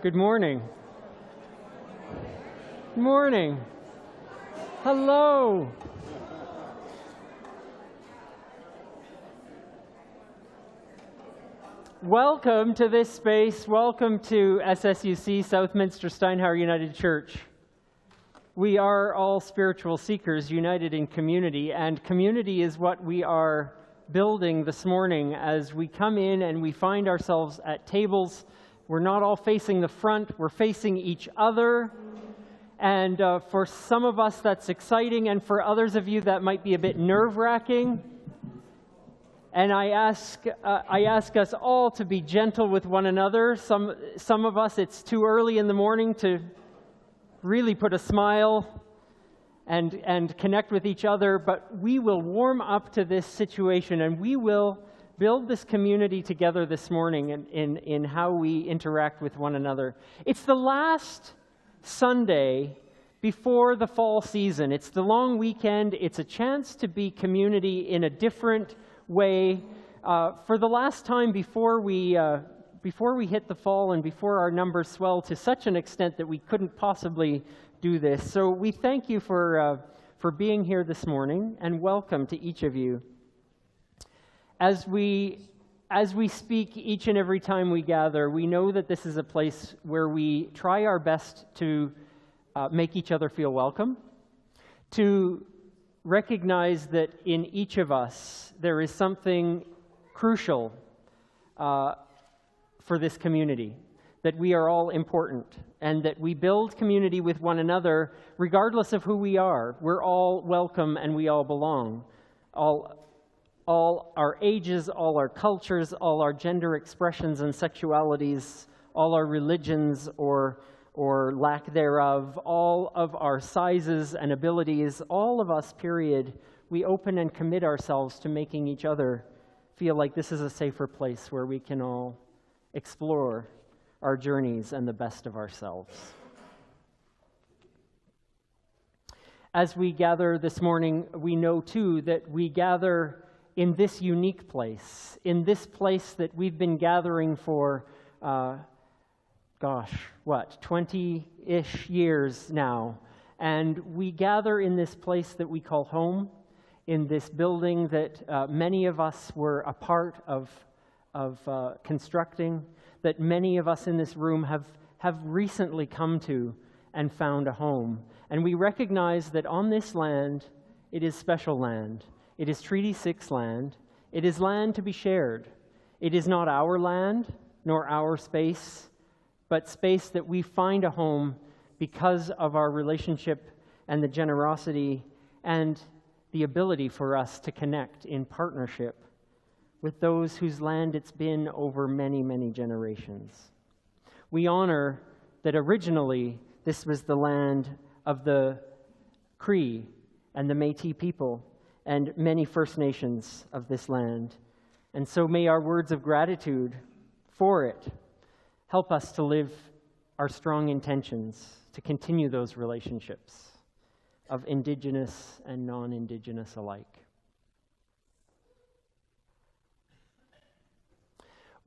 Good morning. Good morning. Hello. Welcome to this space. Welcome to SSUC, Southminster Steinhauer United Church. We are all spiritual seekers united in community, and community is what we are building this morning as we come in and we find ourselves at tables. We're not all facing the front, we're facing each other. And for some of us that's exciting, and for others of you that might be a bit nerve-wracking. And I ask us all to be gentle with one another. Some of us, it's too early in the morning to really put a smile and connect with each other, but we will warm up to this situation, and we will build this community together this morning in how we interact with one another. It's the last Sunday before the fall season. It's the long weekend. It's a chance to be community in a different way. For the last time before we hit the fall and before our numbers swell to such an extent that we couldn't possibly do this. So we thank you for being here this morning, and welcome to each of you. As we speak each and every time we gather, we know that this is a place where we try our best to make each other feel welcome, to recognize that in each of us there is something crucial for this community, that we are all important, and that we build community with one another regardless of who we are. We're all welcome and we all belong. All our ages, all our cultures, all our gender expressions and sexualities, all our religions or lack thereof, all of our sizes and abilities, all of us, period, we open and commit ourselves to making each other feel like this is a safer place where we can all explore our journeys and the best of ourselves. As we gather this morning, we know too that we gather in this unique place, in this place that we've been gathering for, 20-ish years now. And we gather in this place that we call home, in this building that many of us were a part of constructing, that many of us in this room have recently come to and found a home. And we recognize that on this land, it is special land. It is Treaty 6 land. It is land to be shared. It is not our land, nor our space, but space that we find a home because of our relationship and the generosity and the ability for us to connect in partnership with those whose land it's been over many, many generations. We honor that originally this was the land of the Cree and the Métis people and many First Nations of this land. And so may our words of gratitude for it help us to live our strong intentions to continue those relationships of Indigenous and non-Indigenous alike.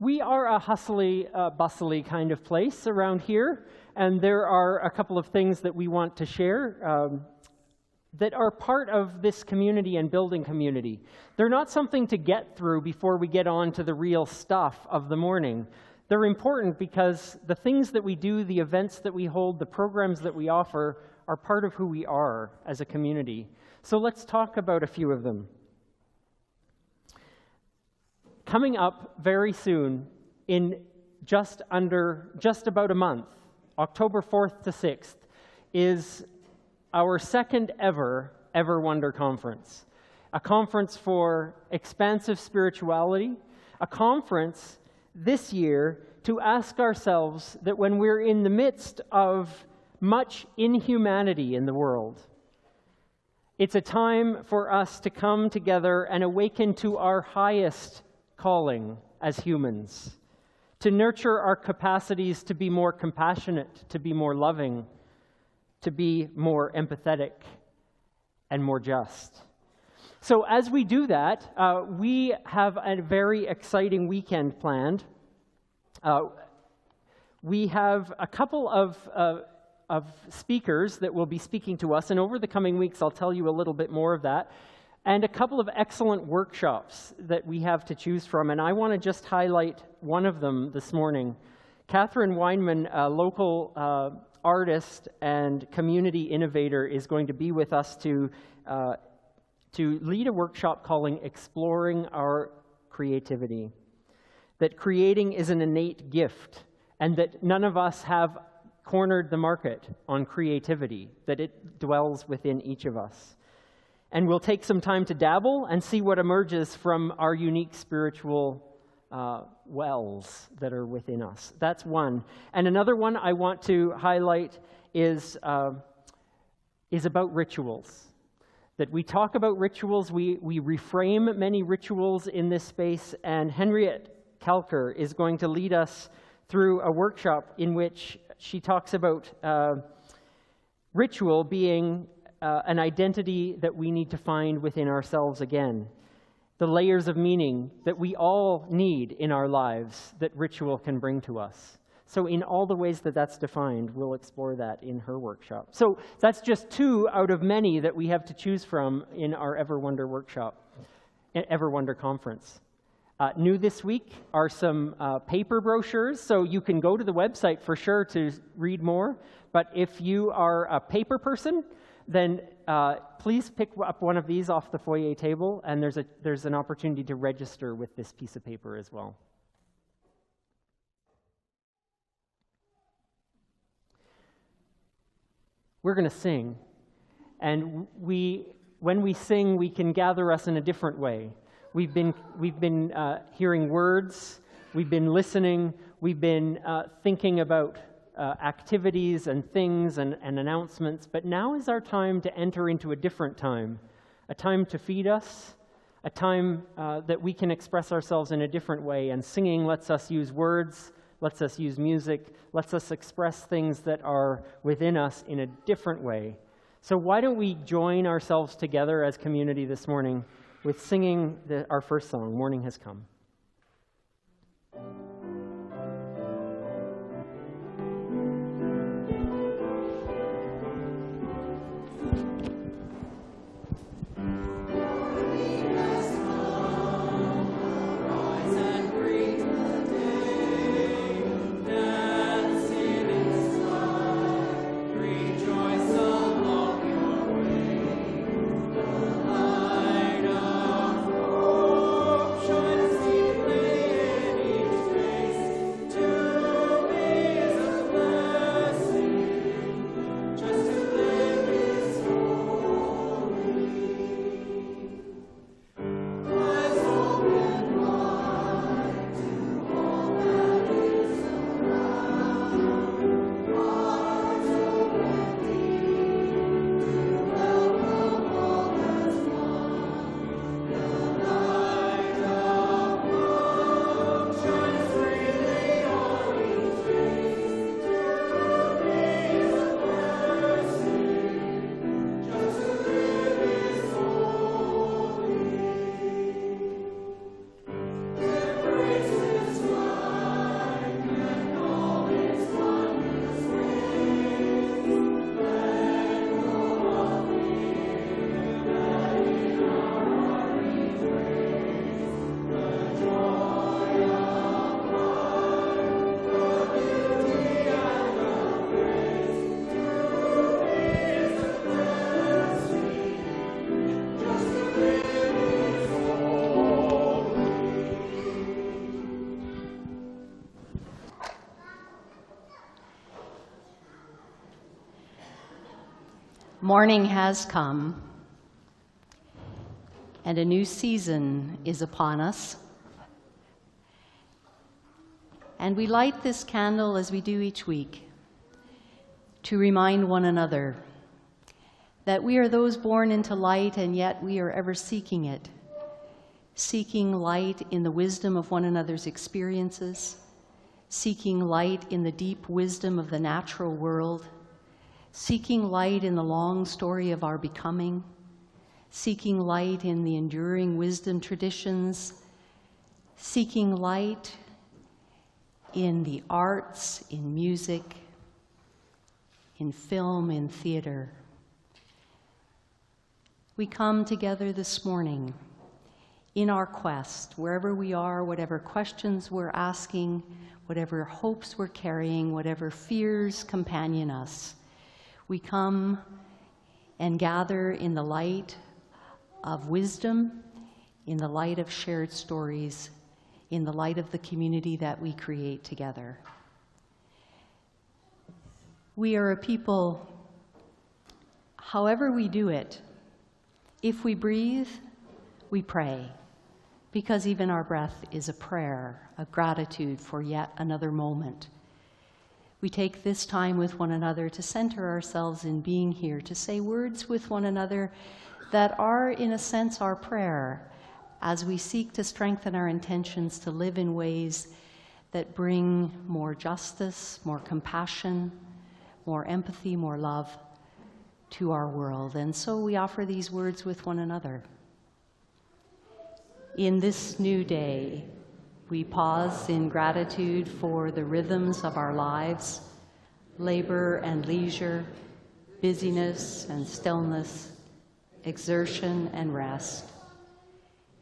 We are a hustly, bustly kind of place around here, and there are a couple of things that we want to share that are part of this community and building community. They're not something to get through before we get on to the real stuff of the morning. They're important because the things that we do, the events that we hold, the programs that we offer are part of who we are as a community. So let's talk about a few of them. Coming up very soon, in just about a month, October 4th to 6th, is our second ever Wonder Conference. A conference for expansive spirituality, a conference this year to ask ourselves that when we're in the midst of much inhumanity in the world, it's a time for us to come together and awaken to our highest calling as humans, to nurture our capacities to be more compassionate, to be more loving, to be more empathetic, and more just. So as we do that, we have a very exciting weekend planned. We have a couple of speakers that will be speaking to us, and over the coming weeks I'll tell you a little bit more of that, and a couple of excellent workshops that we have to choose from, and I want to just highlight one of them this morning. Catherine Weinman, a local artist and community innovator, is going to be with us to lead a workshop called Exploring Our Creativity. That creating is an innate gift, and that none of us have cornered the market on creativity, that it dwells within each of us. And we'll take some time to dabble and see what emerges from our unique spiritual wells that are within us. That's one. And another one I want to highlight is about rituals. That we talk about rituals, we reframe many rituals in this space, and Henriette Kalker is going to lead us through a workshop in which she talks about ritual being an identity that we need to find within ourselves again. The layers of meaning that we all need in our lives that ritual can bring to us. So in all the ways that that's defined, we'll explore that in her workshop. So that's just two out of many that we have to choose from in our EverWonder workshop, EverWonder conference. New this week are some paper brochures, so you can go to the website for sure to read more. But if you are a paper person, then please pick up one of these off the foyer table, and there's an opportunity to register with this piece of paper as well. We're going to sing, and when we sing, we can gather us in a different way. We've been hearing words, we've been listening, we've been thinking about activities and things and announcements, but now is our time to enter into a different time, a time to feed us, a time that we can express ourselves in a different way, and singing lets us use words, lets us use music, lets us express things that are within us in a different way. So why don't we join ourselves together as community this morning with singing our first song, Morning Has Come. Morning has come, and a new season is upon us. And we light this candle as we do each week to remind one another that we are those born into light, and yet we are ever seeking it, seeking light in the wisdom of one another's experiences, seeking light in the deep wisdom of the natural world, seeking light in the long story of our becoming, seeking light in the enduring wisdom traditions, seeking light in the arts, in music, in film, in theater. We come together this morning in our quest, wherever we are, whatever questions we're asking, whatever hopes we're carrying, whatever fears companion us. We come and gather in the light of wisdom, in the light of shared stories, in the light of the community that we create together. We are a people, however we do it, if we breathe, we pray, because even our breath is a prayer, a gratitude for yet another moment. We take this time with one another to center ourselves in being here, to say words with one another that are, in a sense, our prayer, as we seek to strengthen our intentions to live in ways that bring more justice, more compassion, more empathy, more love to our world. And so we offer these words with one another. In this new day, we pause in gratitude for the rhythms of our lives, labor and leisure, busyness and stillness, exertion and rest.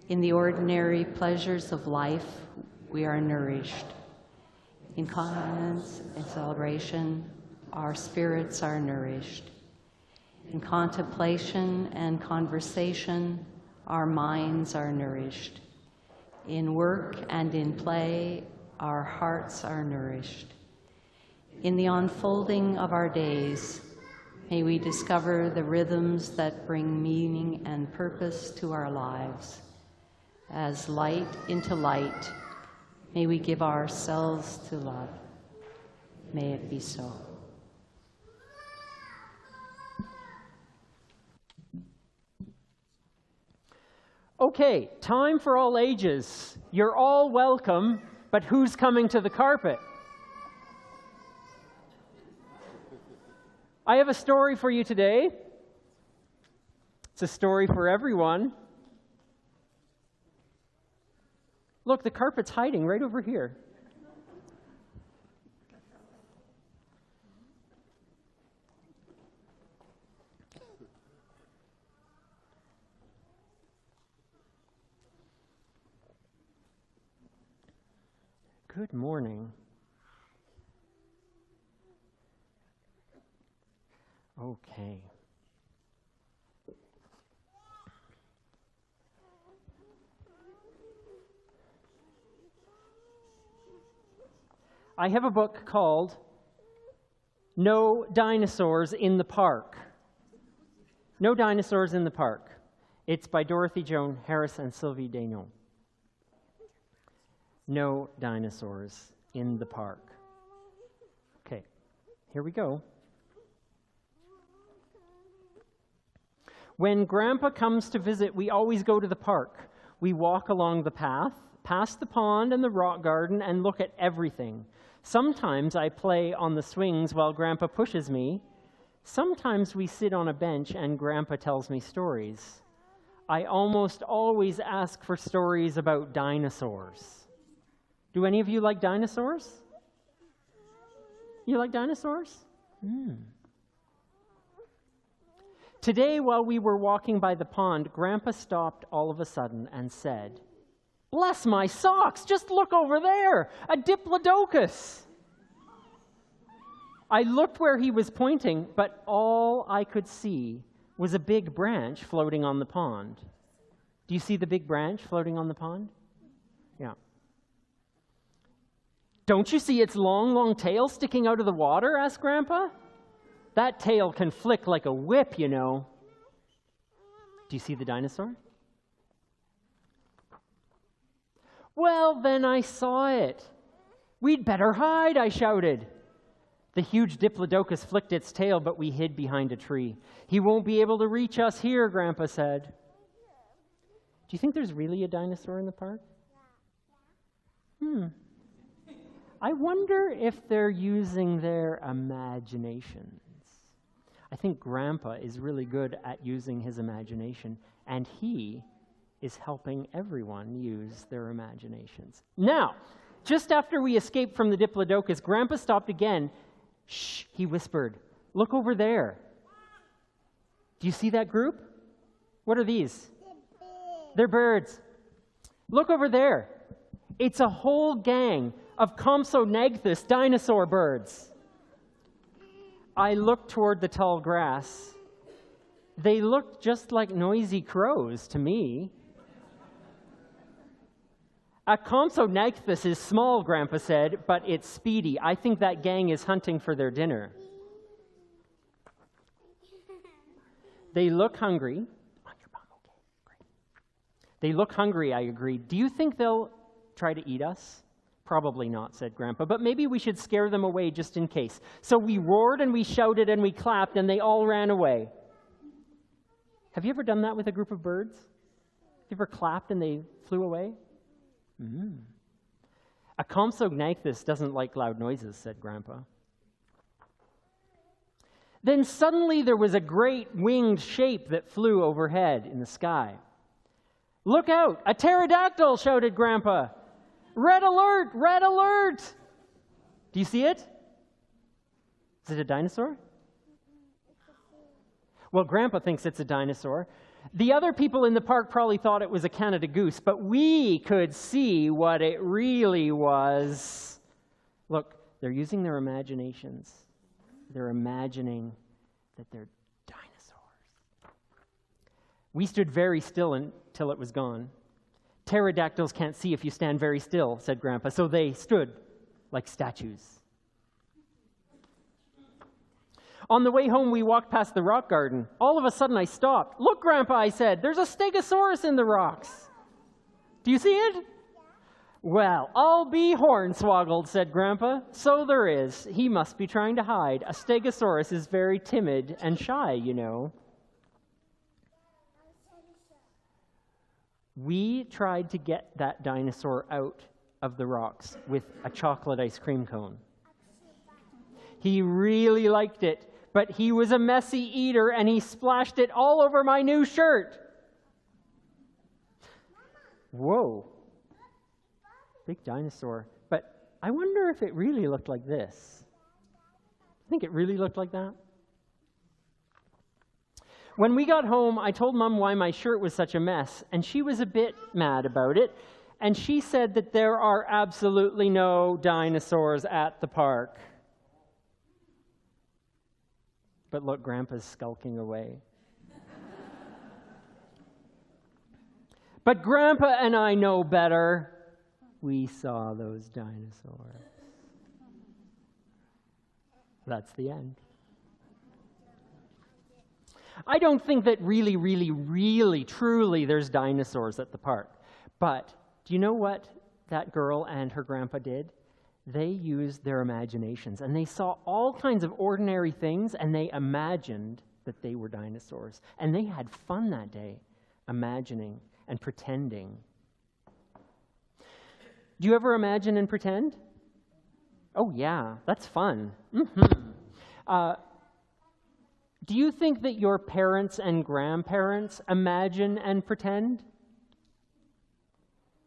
In the ordinary pleasures of life, we are nourished. In confidence and celebration, our spirits are nourished. In contemplation and conversation, our minds are nourished. In work and in play, our hearts are nourished. In the unfolding of our days, may we discover the rhythms that bring meaning and purpose to our lives. As light into light, may we give ourselves to love. May it be so. Okay, time for all ages. You're all welcome, but who's coming to the carpet? I have a story for you today. It's a story for everyone. Look, the carpet's hiding right over here. Good morning. Okay. I have a book called No Dinosaurs in the Park. No Dinosaurs in the Park. It's by Dorothy Joan Harris and Sylvie Degnaud. No dinosaurs in the park. Okay, here we go. When Grandpa comes to visit, we always go to the park. We walk along the path, past the pond and the rock garden, and look at everything. Sometimes I play on the swings while Grandpa pushes me. Sometimes we sit on a bench and Grandpa tells me stories. I almost always ask for stories about dinosaurs. Do any of you like dinosaurs? You like dinosaurs? Today, while we were walking by the pond, Grandpa stopped all of a sudden and said, "Bless my socks, just look over there, a diplodocus." I looked where he was pointing, but all I could see was a big branch floating on the pond. Do you see the big branch floating on the pond? Yeah. "Don't you see its long, long tail sticking out of the water?" asked Grandpa. "That tail can flick like a whip, you know." Do you see the dinosaur? "Well, then I saw it. We'd better hide," I shouted. The huge diplodocus flicked its tail, but we hid behind a tree. "He won't be able to reach us here," Grandpa said. Do you think there's really a dinosaur in the park? I wonder if they're using their imaginations. I think Grandpa is really good at using his imagination, and he is helping everyone use their imaginations. Now, Just after we escaped from the Diplodocus, Grandpa stopped again. Shh, he whispered. Look over there. Do you see that group? What are these? They're birds. Look over there. It's a whole gang of Compsognathus dinosaur birds. I looked toward the tall grass. They looked just like noisy crows to me. A Compsognathus is small, Grandpa said, but it's speedy. I think that gang is hunting for their dinner. They look hungry. They look hungry, I agreed. Do you think they'll try to eat us? Probably not, said Grandpa, but maybe we should scare them away just in case. So we roared and we shouted and we clapped and they all ran away. Have you ever done that with a group of birds? You ever clapped and they flew away? A Compsognathus doesn't like loud noises, said Grandpa. Then suddenly there was a great winged shape that flew overhead in the sky. Look out, a pterodactyl, shouted Grandpa. Red alert, red alert! Do you see it? Is it a dinosaur? Well, Grandpa thinks it's a dinosaur. The other people in the park probably thought it was a Canada goose, but we could see what it really was. Look, they're using their imaginations. They're imagining that they're dinosaurs. We stood very still until it was gone. Pterodactyls can't see if you stand very still, said Grandpa, so they stood like statues. On the way home, we walked past the rock garden. All of a sudden, I stopped. Look, Grandpa, I said, there's a Stegosaurus in the rocks. Do you see it? Well, I'll be hornswoggled, said Grandpa. So there is. He must be trying to hide. A Stegosaurus is very timid and shy, you know. We tried to get that dinosaur out of the rocks with a chocolate ice cream cone. He really liked it, but he was a messy eater and he splashed it all over my new shirt. Whoa. Big dinosaur. But I wonder if it really looked like this. I think it really looked like that. When we got home, I told Mom why my shirt was such a mess, and she was a bit mad about it, and she said that there are absolutely no dinosaurs at the park. But look, Grandpa's skulking away. But Grandpa and I know better. We saw those dinosaurs. That's the end. I don't think that really, truly there's dinosaurs at the park. But do you know what that girl and her grandpa did? They used their imaginations, and they saw all kinds of ordinary things, and they imagined that they were dinosaurs. And they had fun that day, imagining and pretending. Do you ever imagine and pretend? Oh, yeah, that's fun. Do you think that your parents and grandparents imagine and pretend?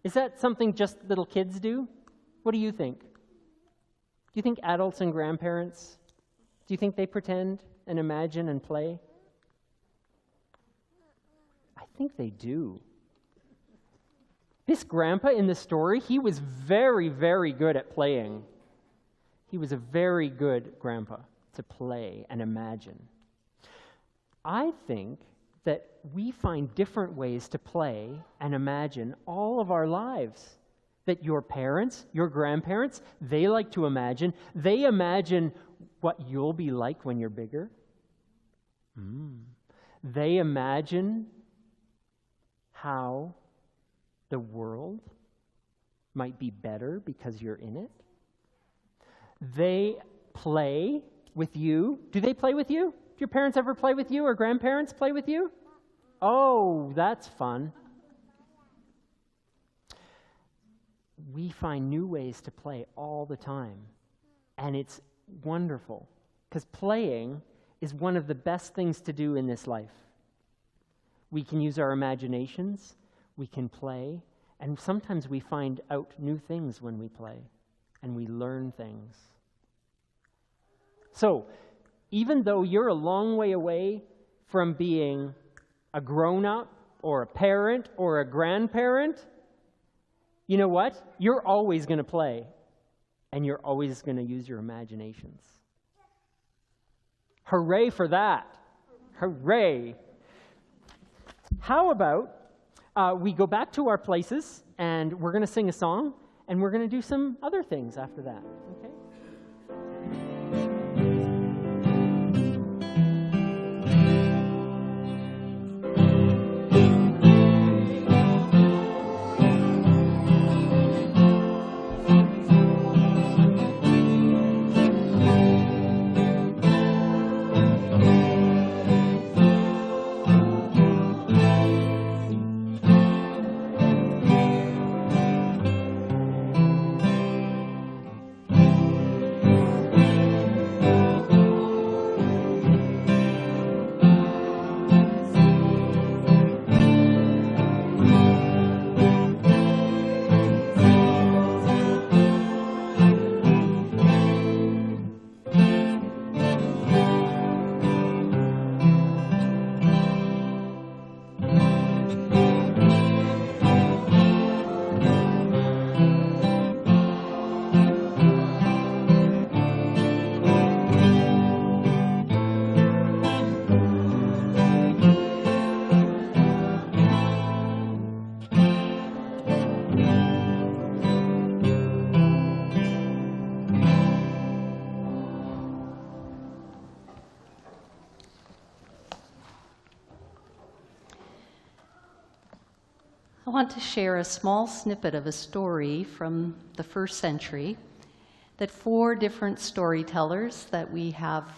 Is that something just little kids do? What do you think? Do you think adults and grandparents, do you think they pretend and imagine and play? I think they do. This grandpa in the story, he was very, very good at playing. He was a very good grandpa to play and imagine. I think that we find different ways to play and imagine all of our lives. That your parents, your grandparents, they like to imagine. They imagine what you'll be like when you're bigger. They imagine how the world might be better because you're in it. They play with you. Do they play with you? Do your parents ever play with you or grandparents play with you? Oh, that's fun. We find new ways to play all the time, and it's wonderful because playing is one of the best things to do in this life. We can use our imaginations, we can play, And sometimes we find out new things when we play, and we learn things. So, even though you're a long way away from being a grown-up or a parent or a grandparent, you know what? You're always going to play, and you're always going to use your imaginations. Hooray for that. Hooray. How about we go back to our places, and we're going to sing a song, and we're going to do some other things after that, okay? I want to share a small snippet of a story from the first century that 4 different storytellers that we have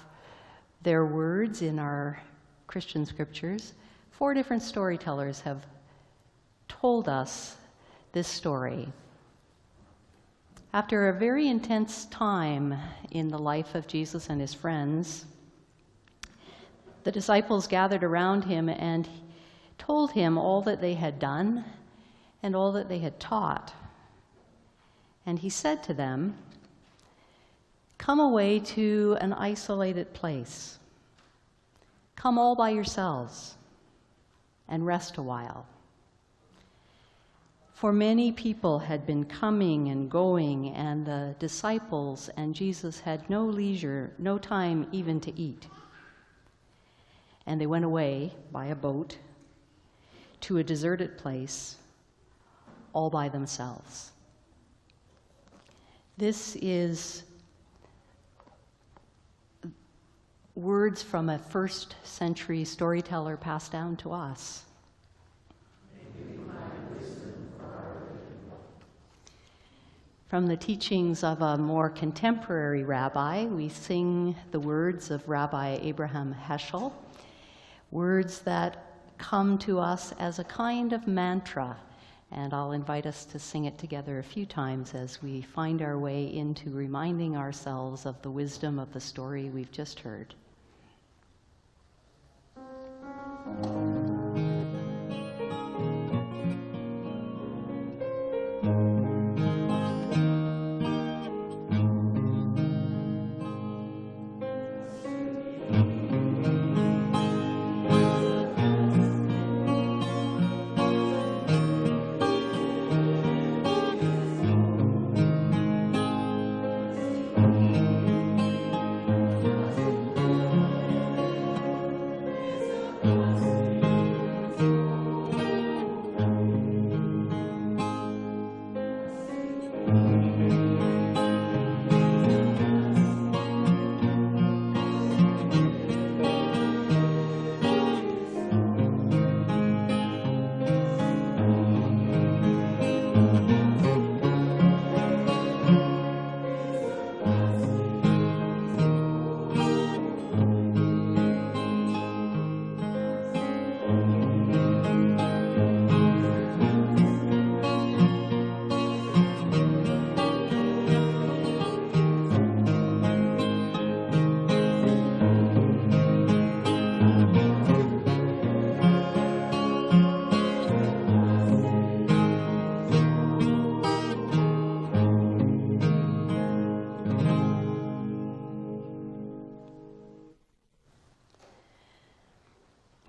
their words in our Christian scriptures, 4 different storytellers have told us this story. After a very intense time in the life of Jesus and his friends, the disciples gathered around him and told him all that they had done and all that they had taught. And he said to them, "Come away to an isolated place. Come all by yourselves and rest a while." For many people had been coming and going, and the disciples and Jesus had no leisure, no time even to eat. And they went away by a boat to a deserted place all by themselves. This is words from a first century storyteller passed down to us. From the teachings of a more contemporary rabbi, we sing the words of Rabbi Abraham Heschel, words that come to us as a kind of mantra, and I'll invite us to sing it together a few times as we find our way into reminding ourselves of the wisdom of the story we've just heard.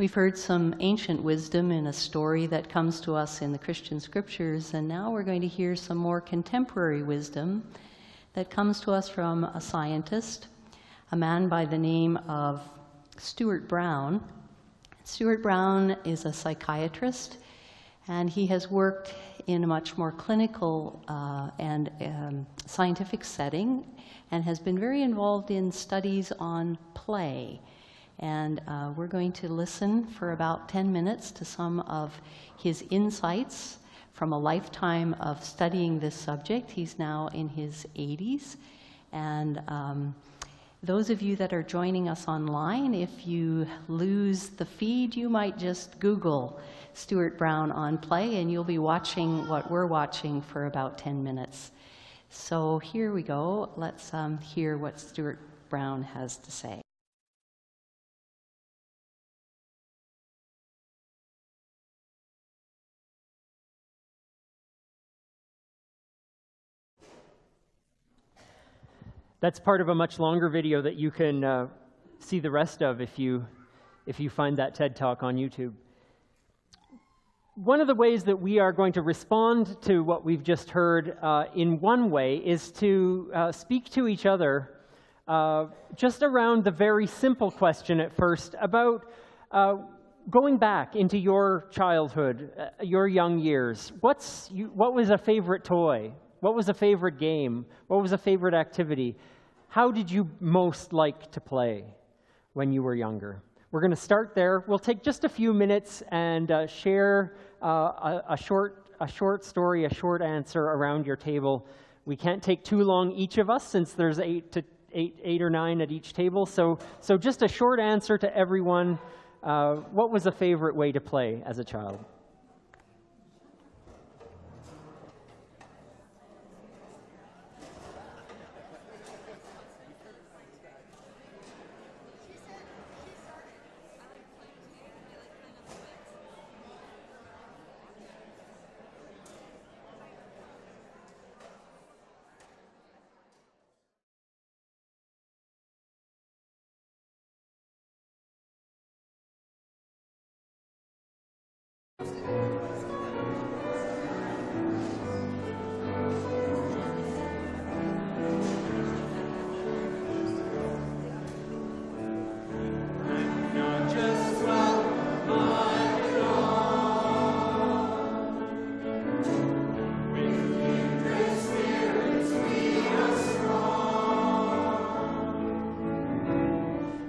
We've heard some ancient wisdom in a story that comes to us in the Christian scriptures, and now we're going to hear some more contemporary wisdom that comes to us from a scientist, a man by the name of Stuart Brown. Stuart Brown is a psychiatrist, and he has worked in a much more clinical and scientific setting, and has been very involved in studies on play. And we're going to listen for about 10 minutes to some of his insights from a lifetime of studying this subject. He's now in his 80s. And those of you that are joining us online, if you lose the feed, you might just Google Stuart Brown on play, and you'll be watching what we're watching for about 10 minutes. So here we go. Let's hear what Stuart Brown has to say. That's part of a much longer video that you can see the rest of if you find that TED Talk on YouTube. One of the ways that we are going to respond to what we've just heard in one way is to speak to each other just around the very simple question at first about going back into your childhood, your young years. What was a favorite toy? What was a favorite game? What was a favorite activity? How did you most like to play when you were younger? We're going to start there. We'll take just a few minutes and share a short story, a short answer around your table. We can't take too long, each of us, since there's eight or nine at each table. So just a short answer to everyone. What was a favorite way to play as a child?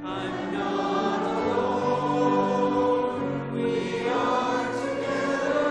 I'm not alone. We are together.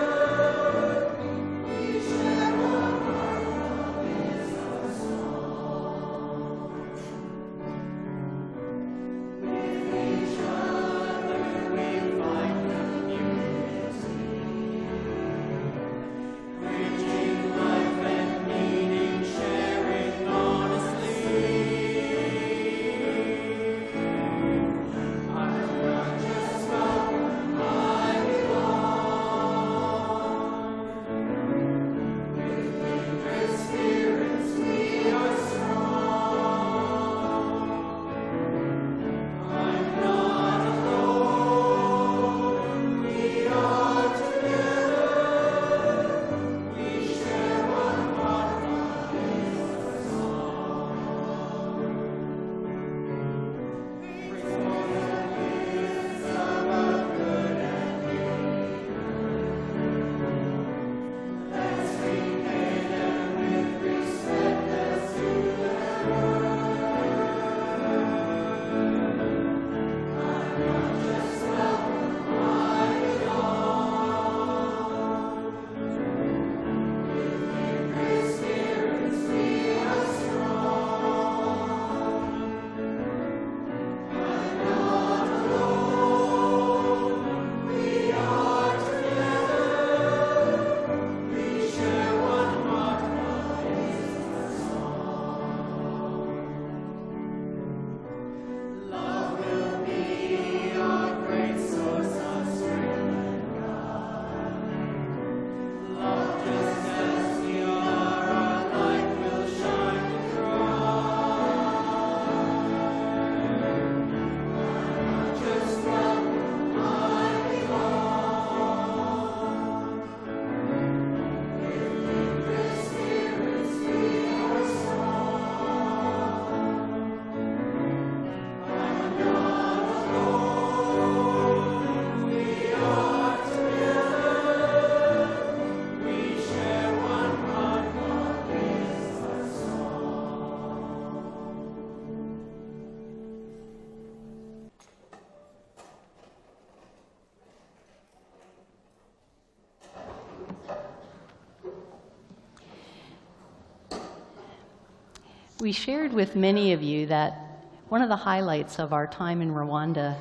We shared with many of you that one of the highlights of our time in Rwanda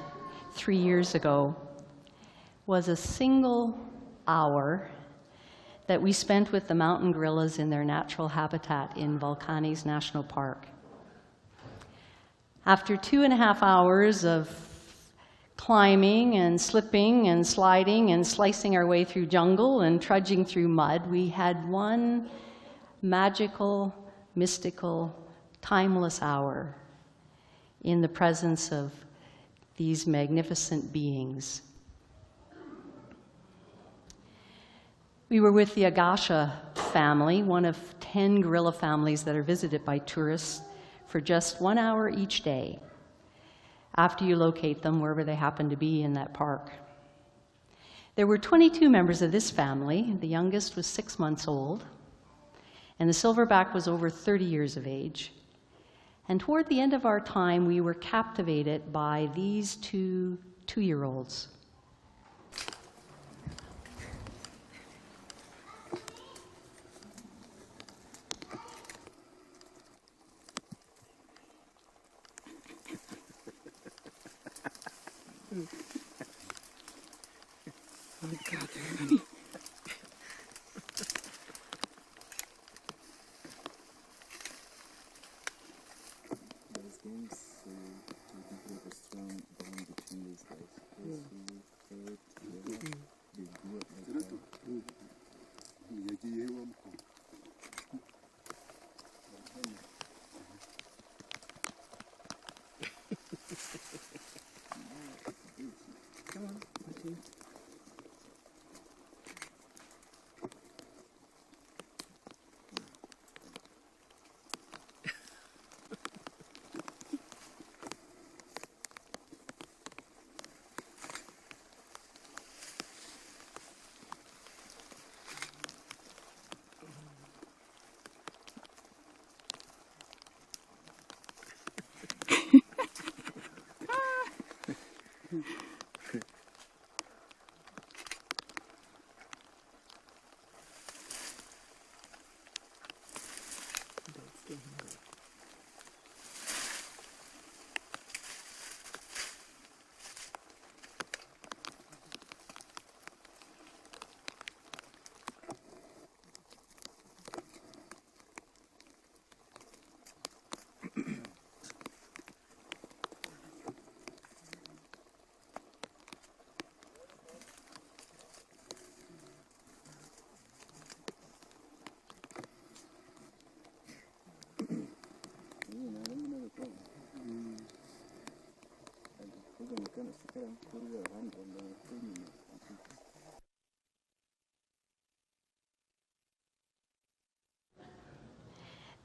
3 years ago was a single hour that we spent with the mountain gorillas in their natural habitat in Volcani's National Park. After 2.5 hours of climbing and slipping and sliding and slicing our way through jungle and trudging through mud, we had one magical, mystical, timeless hour in the presence of these magnificent beings. We were with the Agasha family, one of 10 gorilla families that are visited by tourists, for just 1 hour each day, after you locate them wherever they happen to be in that park. There were 22 members of this family. The youngest was 6 months old, and the silverback was over 30 years of age. And toward the end of our time, we were captivated by these two 2-year-olds. Oh my God, they're funny. These games, I think we have a strong bond between these guys. Those who play together, they grew up like that. Come on, Martin.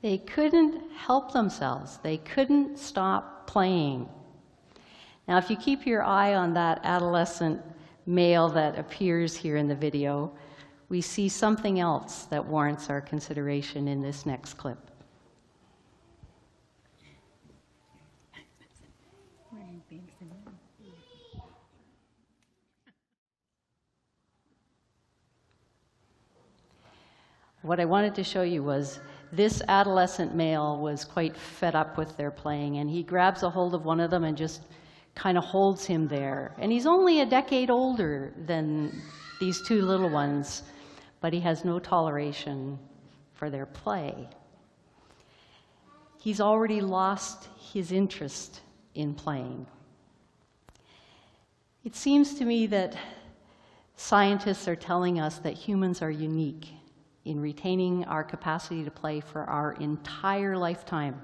They couldn't help themselves. They couldn't stop playing. Now, if you keep your eye on that adolescent male that appears here in the video, we see something else that warrants our consideration in this next clip. What I wanted to show you was this adolescent male was quite fed up with their playing, and he grabs a hold of one of them and just kind of holds him there. And he's only a decade older than these two little ones, but he has no toleration for their play. He's already lost his interest in playing. It seems to me that scientists are telling us that humans are unique in retaining our capacity to play for our entire lifetime.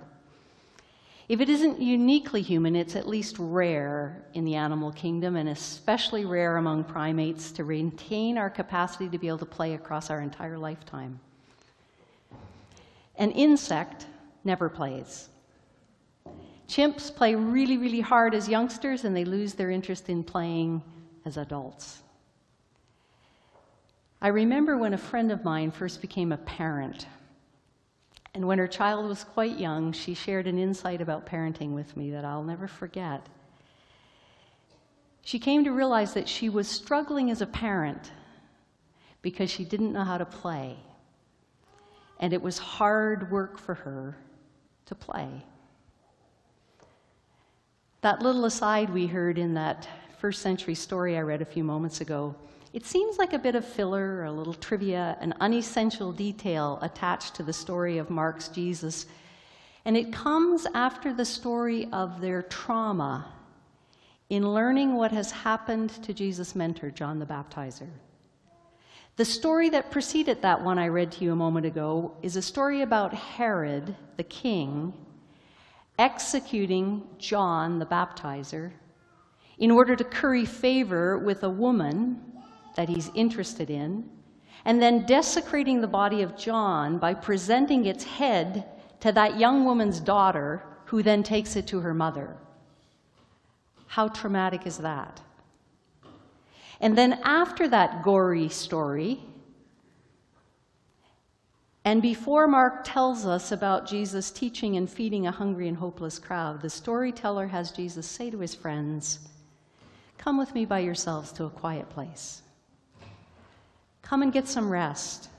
If it isn't uniquely human, it's at least rare in the animal kingdom, and especially rare among primates, to retain our capacity to be able to play across our entire lifetime. An insect never plays. Chimps play really, really hard as youngsters, and they lose their interest in playing as adults. I remember when a friend of mine first became a parent, and when her child was quite young, she shared an insight about parenting with me that I'll never forget. She came to realize that she was struggling as a parent because she didn't know how to play. And it was hard work for her to play. That little aside we heard in that first century story I read a few moments ago, it seems like a bit of filler, a little trivia, an unessential detail attached to the story of Mark's Jesus. And it comes after the story of their trauma in learning what has happened to Jesus' mentor, John the Baptizer. The story that preceded that one I read to you a moment ago is a story about Herod, the king, executing John the Baptizer in order to curry favor with a woman that he's interested in, and then desecrating the body of John by presenting its head to that young woman's daughter, who then takes it to her mother. How traumatic is that? And then after that gory story, and before Mark tells us about Jesus teaching and feeding a hungry and hopeless crowd, the storyteller has Jesus say to his friends, "Come with me by yourselves to a quiet place. Come and get some rest."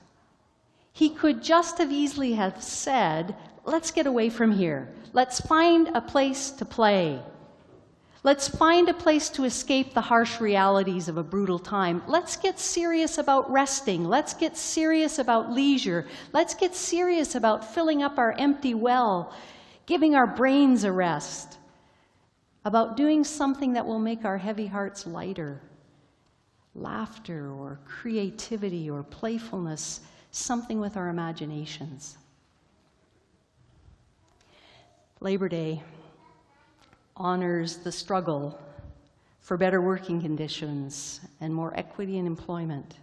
He could just as easily have said, "Let's get away from here. Let's find a place to play. Let's find a place to escape the harsh realities of a brutal time. Let's get serious about resting. Let's get serious about leisure. Let's get serious about filling up our empty well, giving our brains a rest, about doing something that will make our heavy hearts lighter. Laughter or creativity or playfulness, something with our imaginations." Labor Day honors the struggle for better working conditions and more equity in employment.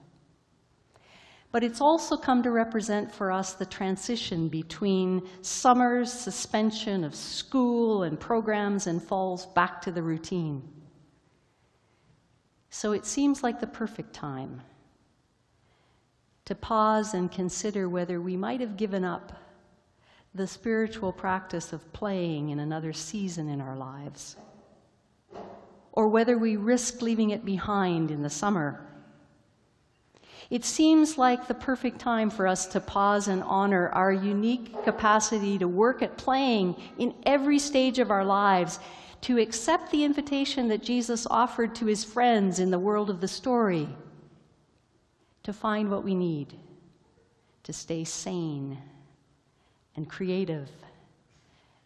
But it's also come to represent for us the transition between summer's suspension of school and programs and falls back to the routine. So it seems like the perfect time to pause and consider whether we might have given up the spiritual practice of playing in another season in our lives, or whether we risk leaving it behind in the summer. It seems like the perfect time for us to pause and honor our unique capacity to work at playing in every stage of our lives, to accept the invitation that Jesus offered to his friends in the world of the story, to find what we need to stay sane and creative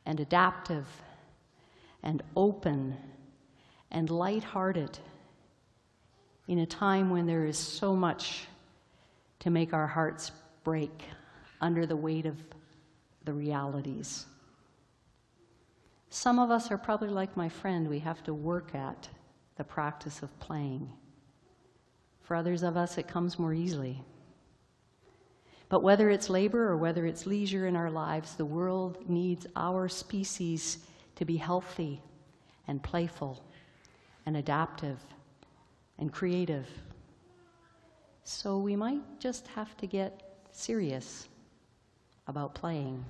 and adaptive and open and lighthearted in a time when there is so much to make our hearts break under the weight of the realities. Some of us are probably like my friend. We have to work at the practice of playing. For others of us, it comes more easily. But whether it's labor or whether it's leisure in our lives, the world needs our species to be healthy and playful and adaptive and creative. So we might just have to get serious about playing.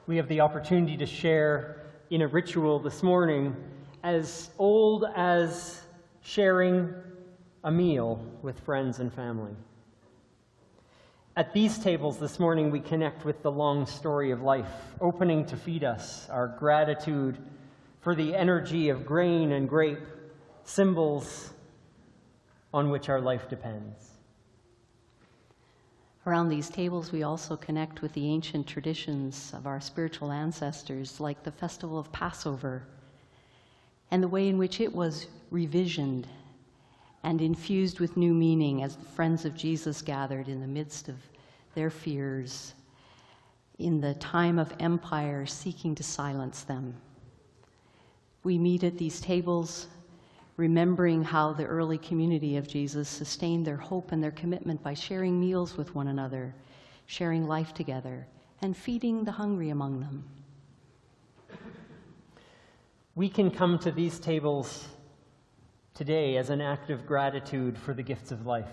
We have the opportunity to share in a ritual this morning as old as sharing a meal with friends and family. At these tables this morning, we connect with the long story of life, opening to feed us our gratitude for the energy of grain and grape, symbols on which our life depends. Around these tables, we also connect with the ancient traditions of our spiritual ancestors, like the festival of Passover, and the way in which it was revisioned and infused with new meaning as the friends of Jesus gathered in the midst of their fears, in the time of empire seeking to silence them. We meet at these tables remembering how the early community of Jesus sustained their hope and their commitment by sharing meals with one another, sharing life together, and feeding the hungry among them. We can come to these tables today as an act of gratitude for the gifts of life,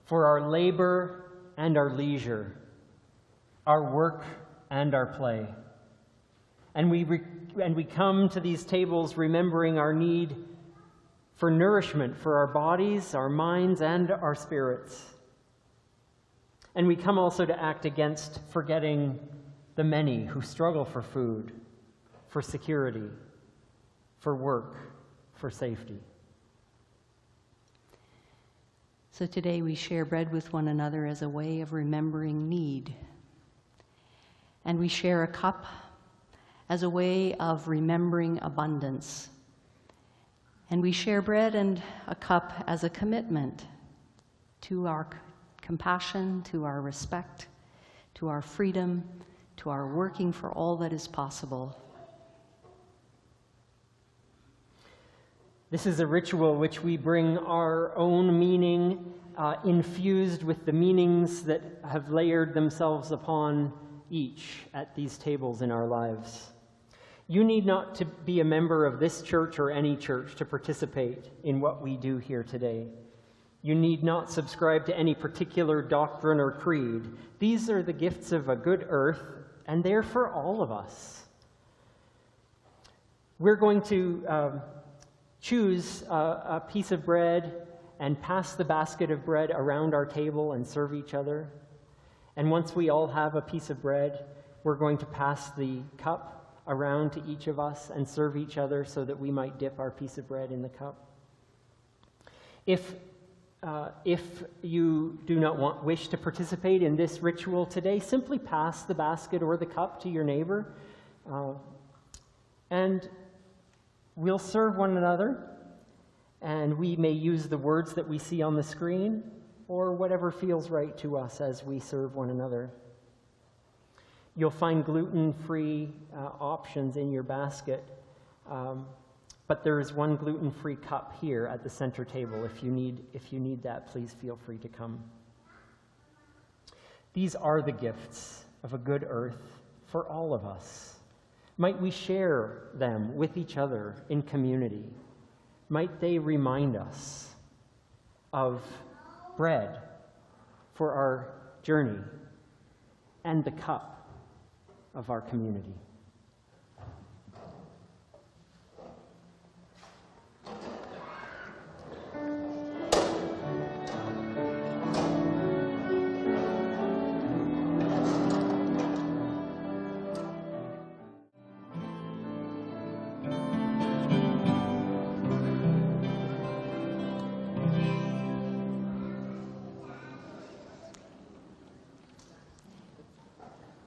for our labor and our leisure, our work and our play. And we come to these tables remembering our need for nourishment for our bodies, our minds, and our spirits. And we come also to act against forgetting the many who struggle for food, for security, for work, for safety. So today we share bread with one another as a way of remembering need. And we share a cup as a way of remembering abundance. And we share bread and a cup as a commitment to our compassion, to our respect, to our freedom, to our working for all that is possible. This is a ritual which we bring our own meaning, infused with the meanings that have layered themselves upon each at these tables in our lives. You need not to be a member of this church or any church to participate in what we do here today. You need not subscribe to any particular doctrine or creed. These are the gifts of a good earth, and they're for all of us. We're going to choose a piece of bread and pass the basket of bread around our table and serve each other. And once we all have a piece of bread, we're going to pass the cup around to each of us and serve each other so that we might dip our piece of bread in the cup. If you do not wish to participate in this ritual today, simply pass the basket or the cup to your neighbor, and we'll serve one another, and we may use the words that we see on the screen or whatever feels right to us as we serve one another. You'll find gluten-free options in your basket, but there is one gluten-free cup here at the center table. If you need that, please feel free to come. These are the gifts of a good earth for all of us. Might we share them with each other in community? Might they remind us of bread for our journey and the cup of our community.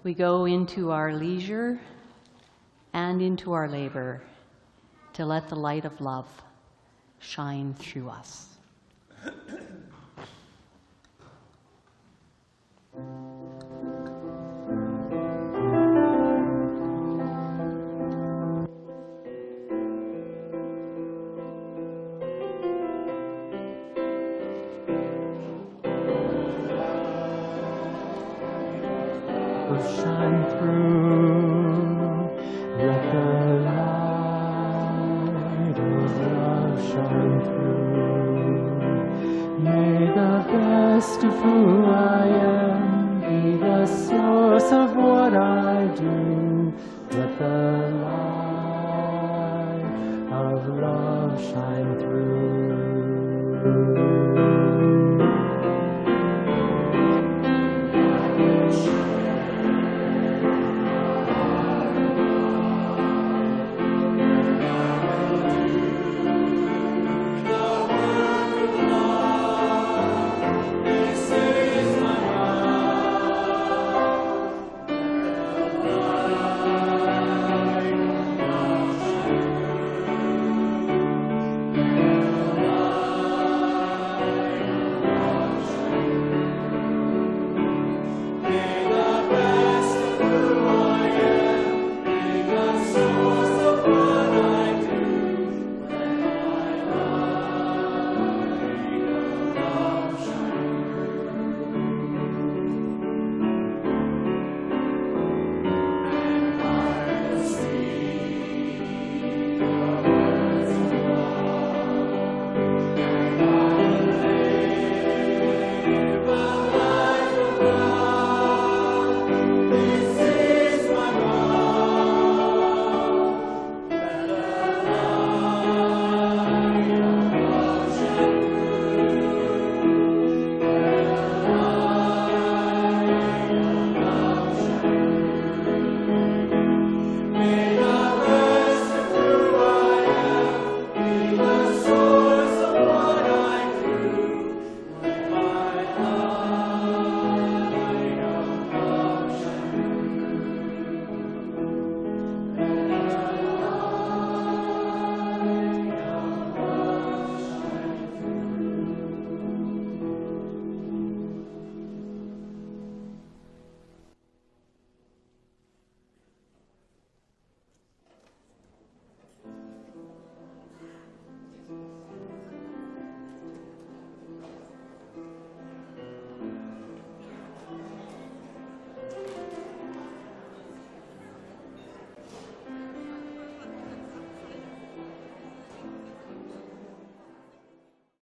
We go into our leisure and into our labor to let the light of love shine through us. Shine through, let the light of love shine through. May the best of who I am be the source of what I do. Let the light of love shine through.